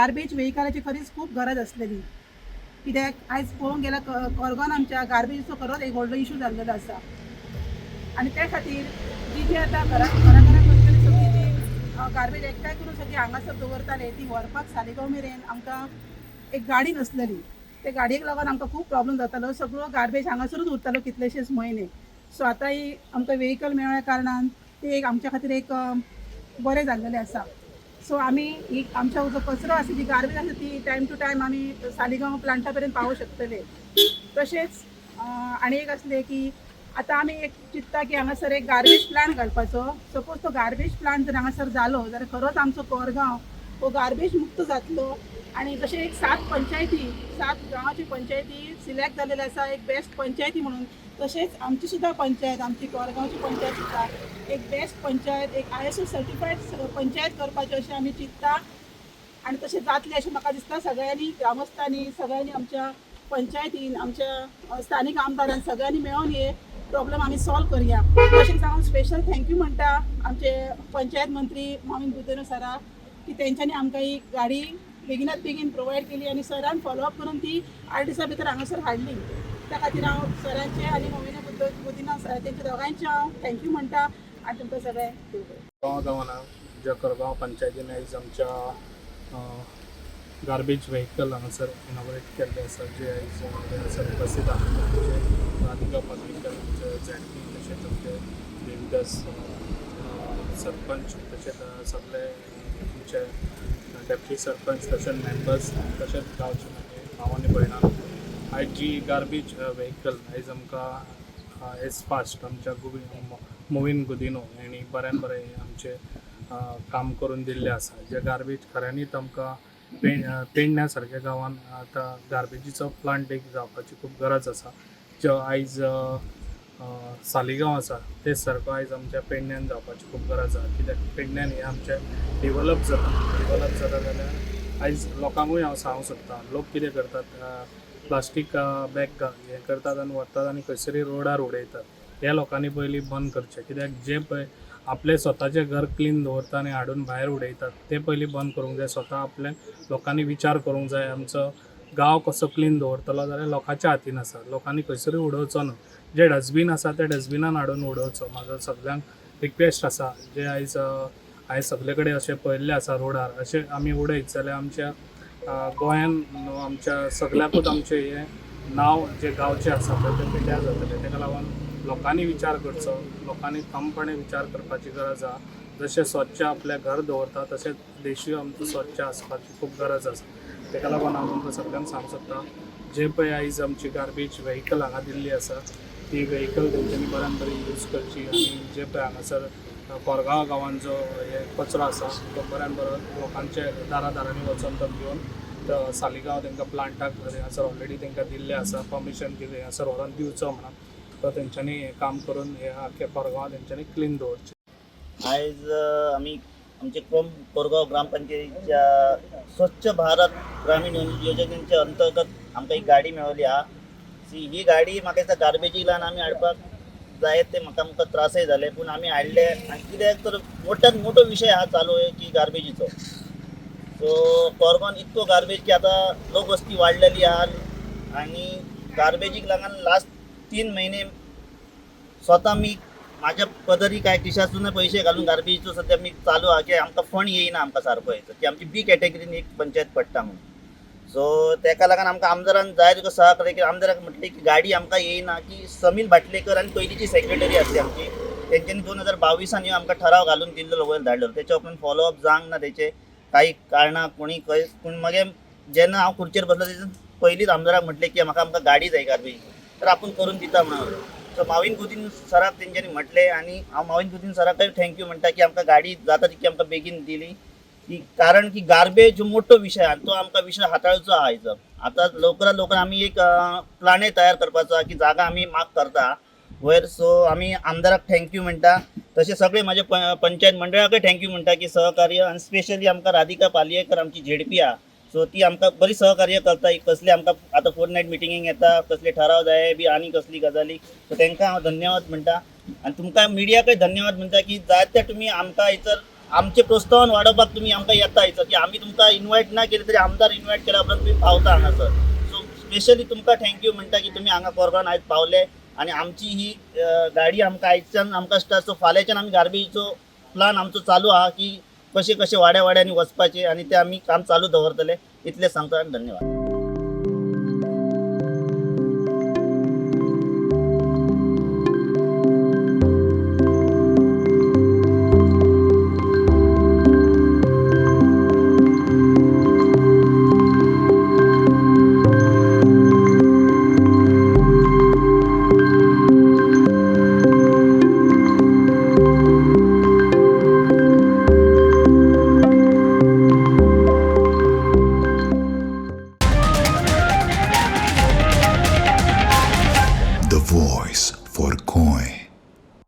Garbage व्हेकलाची खरीच खूप गरज असलेली, कित्याक आयज पळोवंक गेल्यार कोरगांवान आमच्या गार्बेजचो खरोच एक व्हडलो इशू जाल्लेलो आसा. आणि त्या खातीर जी आतां घराघरां करतली सगळी जी गार्बेज एकठांय करून सगळी हांगासर दवरताले ती व्हरपाक सालिगांव मेरेन आमकां एक गाडी नसलेली. ते गाडयेक लागून आमकां खूब प्रॉब्लम जातालो. सगळो गार्बेज हांगासरूच उरतालो कितलेशेच म्हयने. सो आतां ही आमकां व्हेकल मेळ्ळ्या कारणान ते एक आमच्या खातीर एक बरें जाल्लेलें आसा. सो आमी ही आमच्या जो कचरो आसा जी गार्बेज आसा ती टायम टू टायम आमी सालिगांव प्लांटा पर्यंत पावोवंक शकतले. तशेंच आनी एक आसलें की आतां आमी एक चिंतता की हांगासर एक गार्बेज प्लांट घालपाचो. सपोज तो गार्बेज प्लांट जर हांगासर जालो जाल्यार खरोच आमचो कोरगांव हो गार्बेज मुक्त जातलो. आणि जशें एक 7 गांवाची पंचायती सिलेक्ट जाल्लेले आसा एक बेस्ट पंचायती म्हणून, तशेंच आमची सुद्दां पंचायत, आमची कोरगांवची पंचायत सुद्दां एक बेस्ट पंचायत, एक ISO सर्टिफायड पंचायत करपाचें अशें आमी चिंतता. आणि तशें जातलें अशें म्हाका दिसता. सगळ्यांनी ग्रामस्थांनी, सगळ्यांनी आमच्या पंचायतीन, आमच्या स्थानीक आमदारान सगळ्यांनी मेळून हे प्रॉब्लेम आमी सॉल्व करया. तशेंच हांव स्पेशल थँक्यू म्हणटा आमचे पंचायत मंत्री मोमीन गुदिनो सराक की तेंच्यांनी आमकां ही गाडी बेगिनात बेगीन प्रोवायड केली आणि सरान फॉलोअप करून ती 8 दिसां भितर हांगासर हाडली. त्या खातीर हांव सरांचे आनी मोमीन गुदिनो सर तेंच्या दोगांयचे हांव थँक्यू म्हणटा आनी तुमकां सगळें देव बरें. गांवान ज्या करगांव पंचायतीन आयज आमच्या गार्बेज व्हेकल हांगासर इनॉग्रेट केल्ले आसा जे आयज हांगासर उपस्थित आहा. राधिका पालयेकर ZP तशेंच आमचे देविदास सरपंच तशेंच सगळे आमचे डेप्टी सरपंच तशेंच मेंबर्स तशेंच गांवचे भाव आनी भयणां. आयज जी गार्बेज व्हेकल आयज आमकां एज फास्ट आमच्या मोमीन गुदिनो हेणी बऱ्यान बरें आमचे काम करून दिल्लें आसा. जे गार्बेज खऱ्यांनीच आमकां पेडण्या सारक्या गांवान आतां गार्बेजीचो प्लांट एक जावपाची खूब गरज आसा. जो आयज सालिगांव आसा ते सारको आयज आमच्या पेडण्यान जावपाची खूब गरज आसा. कित्याक पेडण्यान हे आमचे डेवलप जाता जाल्यार आयज लोकांकूय हांव सांगूंक सोदतां. लोक कितें करतात, प्लास्टीक बॅग हे करतात आनी व्हरतात आनी खंयसरी रोडार उडयतात. हे लोकांनी पयलीं बंद करचें. कित्याक जे पळय आपले स्वताचें घर क्लीन दवरता आनी हाडून भायर उडयतात ते पयलीं बंद करूंक जाय. स्वता आपल्या लोकांनी विचार करूंक जाय आमचो गांव कसो क्लीन दवरतलो जाल्यार लोकांच्या हातीन आसा. लोकांनी खंयसरी उडोवचो न्हू. जे डस्टबीन आसा ते डस्टबिनान हाडून उडोवचो. म्हाजो सगळ्यांक रिक्वेस्ट आसा. जे आयज हांवें सगळे कडेन अशें पळयल्लें आसा रोडार अशें आमी उडयत जाल्यार आमच्या गोंयान आमच्या सगळ्याकूच आमचें हें नांव जे गांवचें आसा पळय तें पिड्ड्यार जातलें. ताका लागून लोकांनी विचार करचो. लोकांनी ठामपणे विचार करपाची गरज आसा. जशें स्वच्छ आपलें घर दवरता तशेंच देशूय आमचो स्वच्छ आसपाची खूब गरज आसा. ताका लागून हांव तुमकां सगळ्यांक सांगूंक सोदतां जे पळय आयज आमची गार्बेज व्हेकल हांगा दिल्ली आसा ती व्हेकल तेंच्यांनी बऱ्यान बरी यूज करची. आनी जे पळय हांगासर कोरगांव गांवान जो हे कचरो आसा तो बऱ्यान बरो लोकांच्या दारांनी वचून तो घेवन सालिगांव तांकां प्लांटाक हांगासर ऑलरेडी तांकां दिल्लें आसा परमिशन दिलें हांगासर व्हरोन दिवचो म्हणून. तो तेंच्यांनी हें काम करून हे आख्या कोरगांव तेंच्यांनी क्लीन दवरचें. आयज आमी आमचे कोरगांव ग्रामपंचायतीच्या स्वच्छ भारत ग्रामीण योजनेच्या अंतर्गत आमकां एक गाडी मेळ्ळी आहा. ही गाडी म्हाका दिसता गार्बेजीक लागून आमी हाडपाक जाय ते म्हाका त्रासय जाले पूण आमी हाडले. आनी कित्याक तर मोठ्यात मोठो विशय आहा चालू की गार्बेजीचो. सो कोरगांवान इतको गार्बेज की आतां लोकवस्ती वाडलेली आहा आनी गार्बेजीक लागून लास्ट 3 महिने स्वता मी माझ्या पदरी काय खिशातून पैसे घालून गार्बेजीचो सध्या मी चालू आहा की आमकां फंड येयना आमकां सारको यायचो की आमची बी कॅटेगरीन एक पंचायत पडटा म्हणून. सो तेका लागून आमकां आमदारान जाय तुका सहकार्य की आमदाराक म्हटलें की गाडी आमकां येयना की समील भाटलेकर आनी पयलींची सेक्रेटरी आसली आमची तेंच्यांनी 2022 ह्यो आमकां ठराव घालून दिल्लो वयर धाडलेलो. तेच्या उपरांत फॉलोअप जावंक ना. तेचे काही कारणां पूण मागीर जेन्ना हांव खुर्चेर बसलो तेच्या पयलींच आमदाराक म्हटलें की आमकां गाडी जाय गार्बेज तर आपूण करून दिता म्हणून. सो मोमीन गुदिनो सराक तेंच्यांनी म्हटलें आनी हांव मोमीन गुदिनो सराकय थँक्यू म्हणटा की आमकां गाडी जाता तितकी आमकां बेगीन दिली. की कारण की गार्बेज हो मोठो विशय आहा तो आमकां विशय हाताळचो आहा आयज. आतां लवकरात लवकर आमी एक प्लानय तयार करपाचो आहा की जागा आमी माग करता वयर. सो आमी आमदाराक थँक्यू म्हणटा. तशें सगळे म्हाजे पंचायत मंडळाकय थँक्यू म्हणटा की सहकार्य आनी स्पेशली आमकां राधिका पालयेकर आमची ZP आहा. सो ती आमकां बरी सहकार्य करता. कसले आमकां आतां फोर्टनायट मिटिंगेक येता कसले ठराव जाय बी आनी कसली गजाली. सो तांकां हांव धन्यवाद म्हणटा. आनी तुमकां मिडियाकय धन्यवाद म्हणटा की जायते तुमी आमकां हांयसर आमचे प्रोत्साहन वाडोवपाक तुम्ही आमकां येता की आम्ही तुमकां इन्वायट ना केली तरी आमदार इन्वायट केल्या उपरांत तुम्ही पावता हांगासर. सो स्पेशली तुमकां थँक्यू म्हणटा की तुम्ही हांगा कोरगांव आयज पावले आणि आमची ही गाडी आमकां आयजच्यान आमकां स्टार्ट. सो फाल्यांच्यान आमी गार्बेजीचो प्लान आमचो चालू आहा की कशे कशे वाड्या वाड्यांनी वचपाचे आणि ते आमी काम चालू दवरतले. इतले सांगता आणि धन्यवाद. The voice for Coin.